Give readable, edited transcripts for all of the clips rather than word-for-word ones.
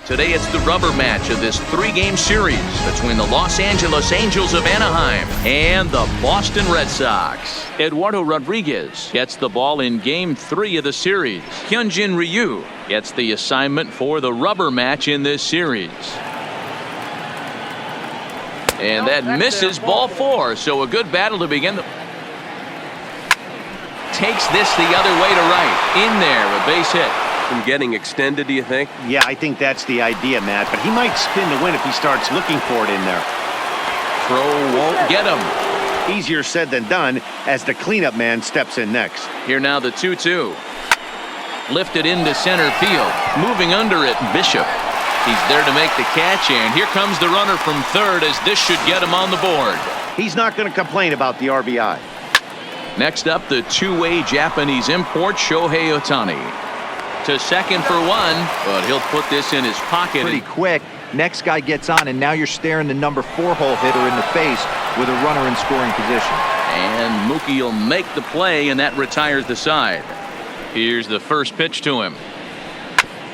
Today it's the rubber match of this 3-game series between the Los Angeles Angels of Anaheim and the Boston Red Sox. Eduardo Rodriguez gets the ball in Game 3 of the series. Hyunjin Ryu gets the assignment for the rubber match in this series. And that misses ball 4, so a good battle to begin. Takes this the other way to right. In there with base hit. From getting extended, do you think? Yeah, I think that's the idea, Matt, but he might spin to win if he starts looking for it in there. Throw won't get him. Easier said than done as the cleanup man steps in next. Here now the 2-2. Lifted into center field. Moving under it, Bishop. He's there to make the catch, and here comes the runner from third as this should get him on the board. He's not going to complain about the RBI. Next up, the two-way Japanese import, Shohei Ohtani. To second for 1, but he'll put this in his pocket. Pretty quick. Next guy gets on, and now you're staring the number 4-hole hitter in the face with a runner in scoring position. And Mookie will make the play, and that retires the side. Here's the first pitch to him.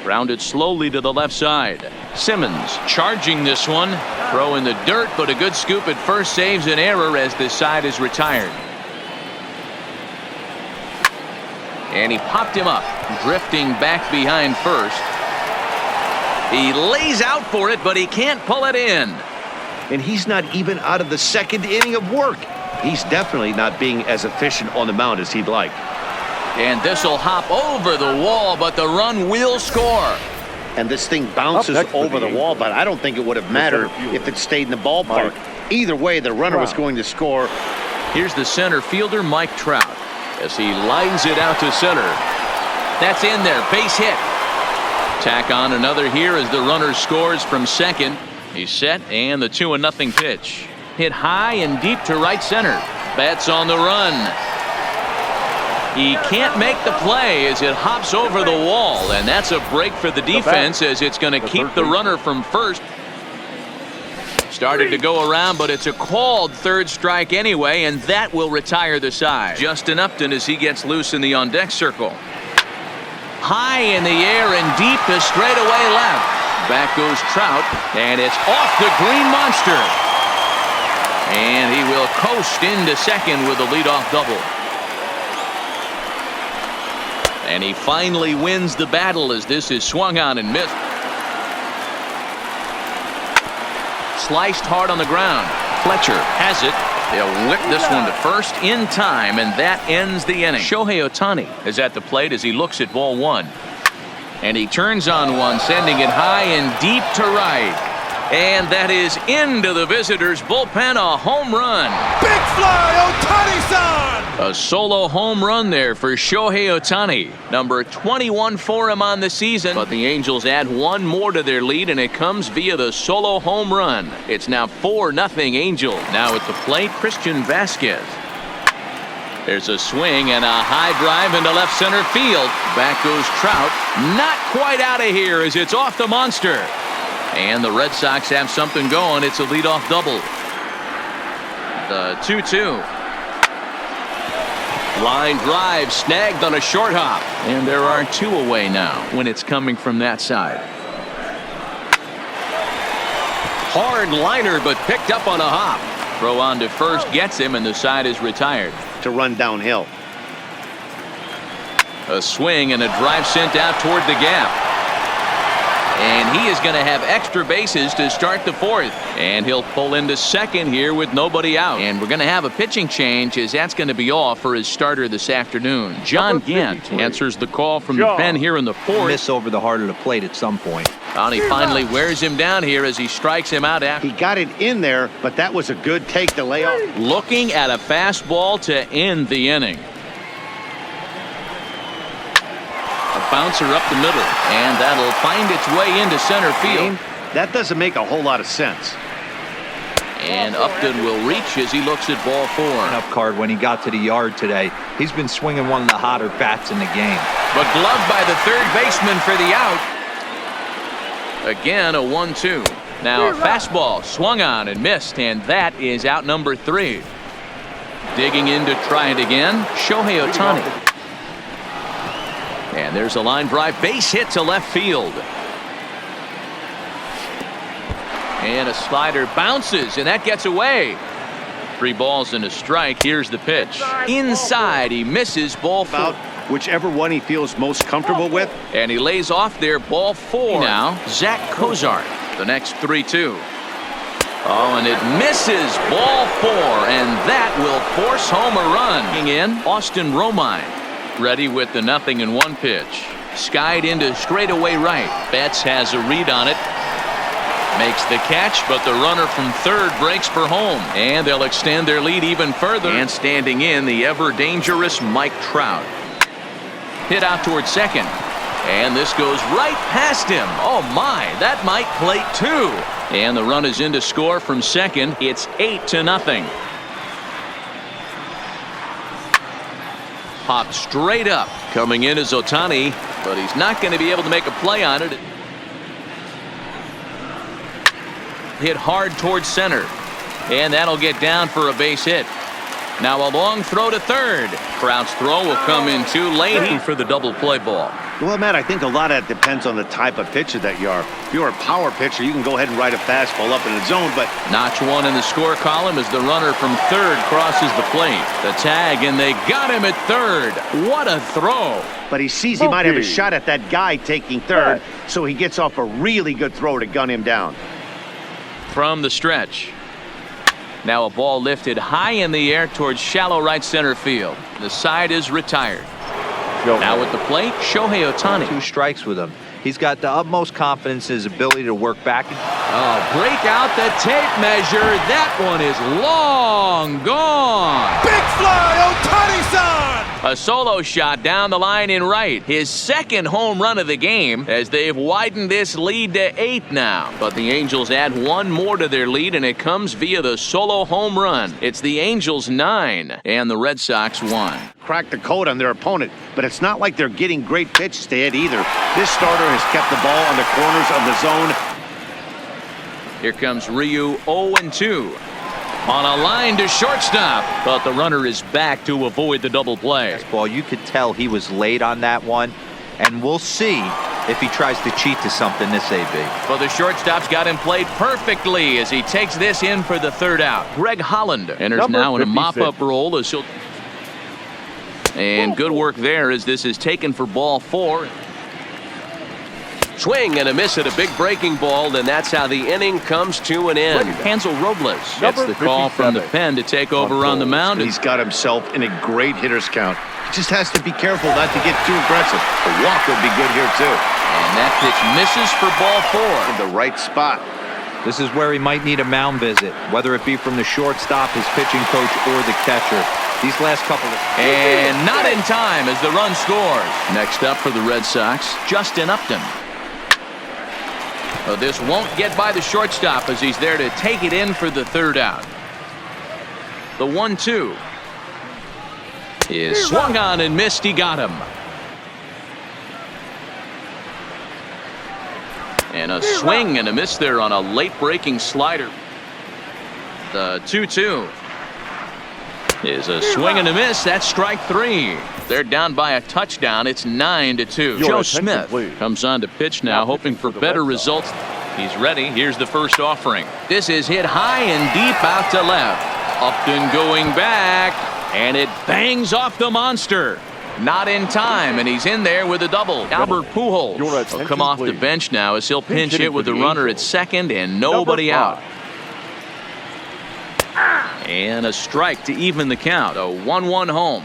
Grounded slowly to the left side. Simmons charging this one. Throw in the dirt, but a good scoop at first saves an error as this side is retired. And he popped him up, drifting back behind first. He lays out for it, but he can't pull it in. And he's not even out of the second inning of work. He's definitely not being as efficient on the mound as he'd like. And this will hop over the wall, but the run will score. And this thing bounces over the wall, but I don't think it would have mattered if it stayed in the ballpark. Either way, the runner was going to score. Here's the center fielder, Mike Trout, as he lines it out to center. That's in there, base hit. Tack on another here as the runner scores from second. He's set, and the 2-0 pitch. Hit high and deep to right center. Bats on the run. He can't make the play as it hops over the wall, and that's a break for the defense as it's going to keep the runner from first. Started to go around, but it's a called third strike anyway, and that will retire the side. Justin Upton as he gets loose in the on-deck circle. High in the air and deep to straightaway left. Back goes Trout, and it's off the green monster. And he will coast into second with a leadoff double. And he finally wins the battle as this is swung on and missed. Sliced hard on the ground. Fletcher has it. They'll whip this one to first in time, and that ends the inning. Shohei Ohtani is at the plate as he looks at ball 1. And he turns on one, sending it high and deep to right. And that is into the visitors' bullpen, a home run. Big fly, Ohtani-san! A solo home run there for Shohei Ohtani. Number 21 for him on the season. But the Angels add one more to their lead, and it comes via the solo home run. It's now 4-0 Angels. Now at the plate, Christian Vasquez. There's a swing and a high drive into left center field. Back goes Trout. Not quite out of here as it's off the monster. And the Red Sox have something going. It's a leadoff double. The 2-2. Line drive snagged on a short hop. And there are 2 away now when it's coming from that side. Hard liner, but picked up on a hop. Throw on to first gets him, and the side is retired. To run downhill. A swing and a drive sent out toward the gap. And he is going to have extra bases to start the 4th. And he'll pull into second here with nobody out. And we're going to have a pitching change as that's going to be off for his starter this afternoon. John Gant answers the call from the pen here in the 4th. Miss over the heart of the plate at some point. And he finally wears him down here as he strikes him out after. He got it in there, but that was a good take to lay off. Looking at a fastball to end the inning. A bouncer up the middle, and that'll find its way into center field. That doesn't make a whole lot of sense. And Upton will reach as he looks at ball 4. Up card when he got to the yard today. He's been swinging one of the hotter bats in the game. But gloved by the third baseman for the out. Again, a 1-2. Now a fastball swung on and missed, and that is out number 3. Digging in to try it again, Shohei Ohtani. And there's a line drive base hit to left field. And a slider bounces, and that gets away. 3 balls and a strike. Here's the pitch. Inside, he misses ball 4. Whichever one he feels most comfortable with. And he lays off there, ball 4. Now, Zach Kozart, the next 3-2. Oh, and it misses ball 4, and that will force home a run. In Austin Romine, ready with the 0-1 pitch. Skied into straightaway right. Betts has a read on it. Makes the catch, but the runner from third breaks for home. And they'll extend their lead even further. And standing in, the ever-dangerous Mike Trout. Hit out towards second. And this goes right past him. Oh, my. That might plate 2. And the run is in to score from second. It's 8-0. Popped straight up. Coming in is Ohtani, but he's not going to be able to make a play on it. Hit hard towards center, and that'll get down for a base hit. Now a long throw to third. Trout's throw will come in too late for the double play ball. Well, Matt, I think a lot of that depends on the type of pitcher that you are. If you're a power pitcher, you can go ahead and ride a fastball up in the zone, but Notch 1 in the score column as the runner from third crosses the plate. The tag, and they got him at third. What a throw. But he sees he might have a shot at that guy taking third, so he gets off a really good throw to gun him down. From the stretch. Now a ball lifted high in the air towards shallow right center field. The side is retired. Now at the plate, Shohei Ohtani. 2 strikes with him. He's got the utmost confidence in his ability to work back. Oh, break out the tape measure. That one is long gone. Big fly, Ohtani-san! A solo shot down the line in right. His second home run of the game as they've widened this lead to 8 now. But the Angels add 1 more to their lead, and it comes via the solo home run. It's the Angels 9 and the Red Sox 1. Crack the code on their opponent, but it's not like they're getting great pitches to hit either. This starter has kept the ball on the corners of the zone. Here comes Ryu 0-2. On a line to shortstop, but the runner is back to avoid the double play. Ball, you could tell he was late on that one, and we'll see if he tries to cheat to something this AB. But the shortstop's got him played perfectly as he takes this in for the third out. Greg Holland enters now in a mop-up role as he'll... And good work there as this is taken for ball 4. Swing and a miss at a big breaking ball, and that's how the inning comes to an end. Hansel Robles gets the call from the pen to take over on the mound. He's got himself in a great hitter's count. He just has to be careful not to get too aggressive. The walk would be good here, too. And that pitch misses for ball 4. In the right spot. This is where he might need a mound visit, whether it be from the shortstop, his pitching coach, or the catcher. These last couple of... And not in time as the run scores. Next up for the Red Sox, Justin Upton. Oh, this won't get by the shortstop as he's there to take it in for the third out. The 1-2 is swung on and missed. He got him. And a swing and a miss there on a late breaking slider. The 2-2 is a swing and a miss. That's strike 3. They're down by a touchdown. It's 9-2. Joe Smith comes on to pitch now, hoping for better results. He's ready. Here's the first offering. This is hit high and deep out to left. Upton going back, and it bangs off the monster. Not in time, and he's in there with a double. Albert Pujols will come off the bench now as he'll pinch hit with the runner at second and nobody out. And a strike to even the count. A 1-1 home.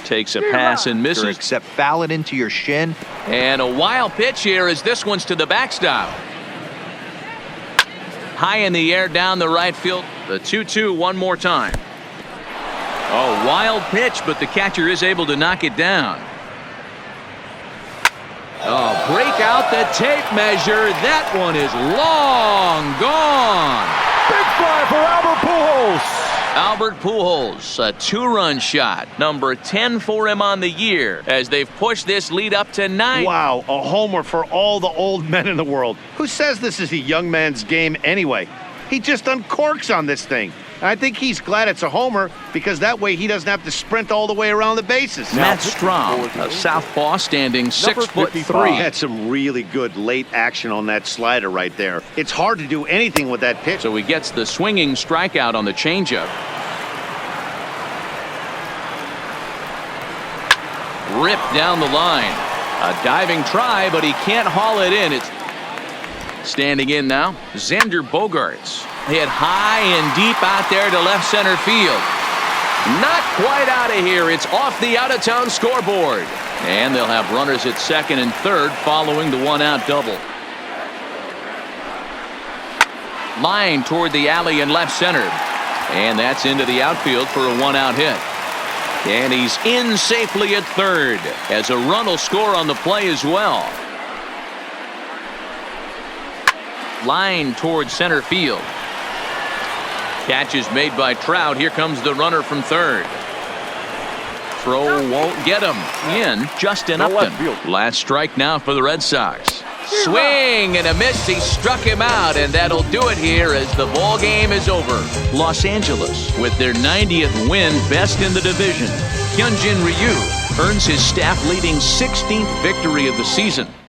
Takes a pass and misses. Except foul it into your shin. And a wild pitch here as this one's to the backstop. High in the air down the right field. The 2-2 one more time. Oh, wild pitch, but the catcher is able to knock it down. Oh, break out the tape measure. That one is long gone. Big fly for Albert Pujols. Albert Pujols, a 2-run shot, number 10 for him on the year, as they've pushed this lead up to 9. Wow, a homer for all the old men in the world. Who says this is a young man's game anyway? He just uncorks on this thing. I think he's glad it's a homer because that way he doesn't have to sprint all the way around the bases. Matt Strom, a southpaw standing 6'3". Had some really good late action on that slider right there. It's hard to do anything with that pitch. So he gets the swinging strikeout on the changeup. Ripped down the line. A diving try, but he can't haul it in. It's standing in now. Xander Bogaerts hit high and deep out there to left center field. Not quite out of here. It's off the out-of-town scoreboard. And they'll have runners at second and third following the one-out double. Line toward the alley in left center. And that's into the outfield for a one-out hit. And he's in safely at third as a run will score on the play as well. Line towards center field. Catch is made by Trout. Here comes the runner from third. Throw won't get him. In Justin Upton. Last strike now for the Red Sox. Swing and a miss. He struck him out, and that'll do it here as the ball game is over. Los Angeles, with their 90th win, best in the division. Hyunjin Ryu earns his staff leading 16th victory of the season.